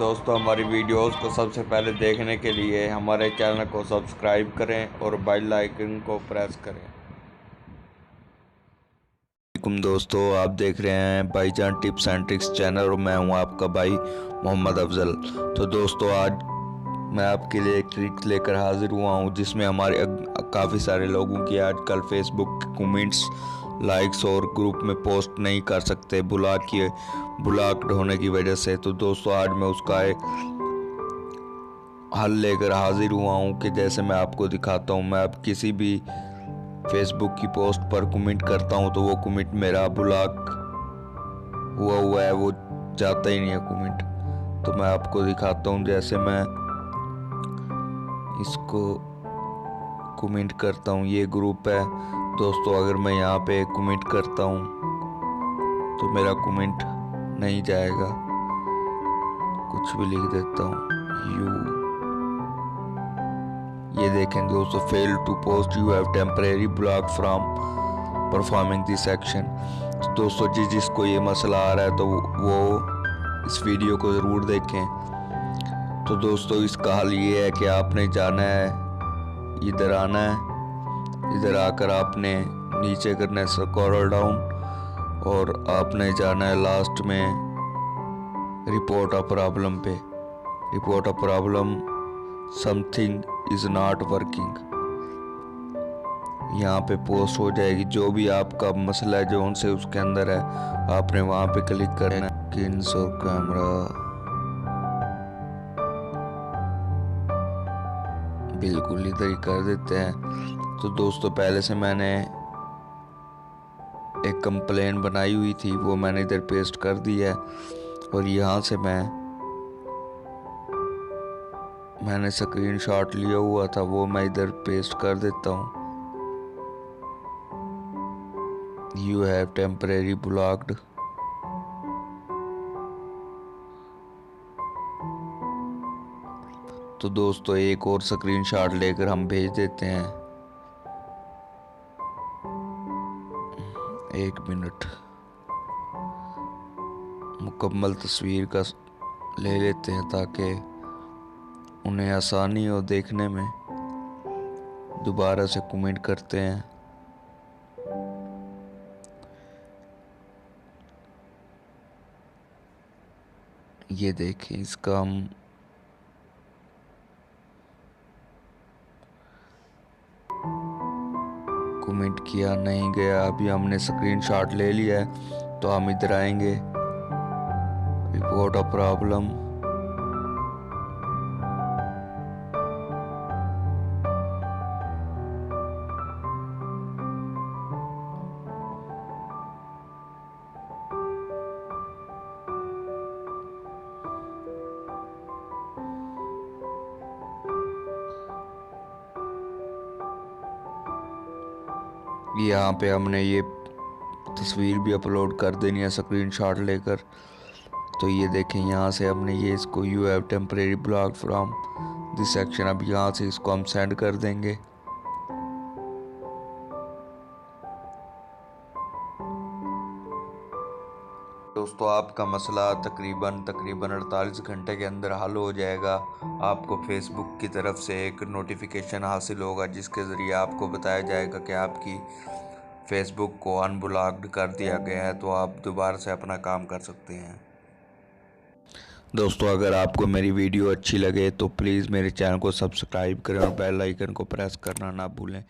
दोस्तों, हमारी वीडियोस को सबसे पहले देखने के लिए हमारे चैनल को सब्सक्राइब करें और बेल आइकन को प्रेस करें। वालेकुम दोस्तों, आप देख रहे हैं भाईजान टिप्स एंड ट्रिक्स चैनल और मैं हूं आपका भाई मोहम्मद अफजल। तो दोस्तों, आज मैं आपके लिए एक ट्रिक लेकर हाजिर हुआ हूं जिसमें हमारे काफ़ी सारे लोगों की आजकल फेसबुक कमेंट्स, लाइक्स और ग्रुप में पोस्ट नहीं कर सकते ब्लॉक्ड होने की वजह से। तो दोस्तों, आज मैं उसका एक हल लेकर हाजिर हुआ हूँ कि जैसे मैं आपको दिखाता हूँ। मैं अब किसी भी फेसबुक की पोस्ट पर कमेंट करता हूँ तो वो कमेंट मेरा ब्लॉक हुआ है, वो जाता ही नहीं है कमेंट। तो मैं आपको दिखाता हूँ, जैसे मैं इसको कमेंट करता हूँ, ये ग्रुप है दोस्तों। अगर मैं यहाँ पे कमेंट करता हूँ तो मेरा कमेंट नहीं जाएगा, कुछ भी लिख देता हूँ। ये देखें दोस्तों, fail to post, you have temporary block from performing this action. तो दोस्तों, जिसको ये मसला आ रहा है तो वो इस वीडियो को ज़रूर देखें। तो दोस्तों, इसका हल ये है कि आपने जाना है, इधर आना है, इधर आकर आपने नीचे करना है स्क्रॉल डाउन और आपने जाना है लास्ट में रिपोर्ट अ प्रॉब्लम पे। Report a problem, something is not working, यहाँ पे पोस्ट हो जाएगी। जो भी आपका मसला है जो उनसे उसके अंदर है, आपने वहाँ पे क्लिक करना है। किन्स और कैमरा बिल्कुल इधर ही कर देते हैं। तो दोस्तों, पहले से मैंने एक कंप्लेन बनाई हुई थी, वो मैंने इधर पेस्ट कर दी है और यहाँ से मैंने स्क्रीनशॉट लिया हुआ था, वो मैं इधर पेस्ट कर देता हूँ। You have temporary blocked. तो दोस्तों, एक और स्क्रीनशॉट लेकर हम भेज देते हैं। एक मिनट, मुकम्मल तस्वीर का ले लेते हैं ताकि उन्हें आसानी हो देखने में। दोबारा से कमेंट करते हैं। ये देखें, इसका हम कमेंट किया, नहीं गया। अभी हमने स्क्रीनशॉट ले लिया है तो हम इधर आएंगे, रिपोर्ट अ प्रॉब्लम। यहाँ पे हमने ये तस्वीर भी अपलोड कर देनी है स्क्रीनशॉट लेकर। तो ये देखें, यहाँ से हमने ये इसको you have temporary block from this section, अब यहाँ से इसको हम सेंड कर देंगे। दोस्तों, आपका मसला तकरीबन 48 घंटे के अंदर हल हो जाएगा। आपको फेसबुक की तरफ से एक नोटिफिकेशन हासिल होगा जिसके ज़रिए आपको बताया जाएगा कि आपकी फेसबुक को अनब्लॉक्ड कर दिया गया है, तो आप दोबारा से अपना काम कर सकते हैं। दोस्तों, अगर आपको मेरी वीडियो अच्छी लगे तो प्लीज़ मेरे चैनल को सब्सक्राइब करें और बेल आइकन को प्रेस करना ना भूलें।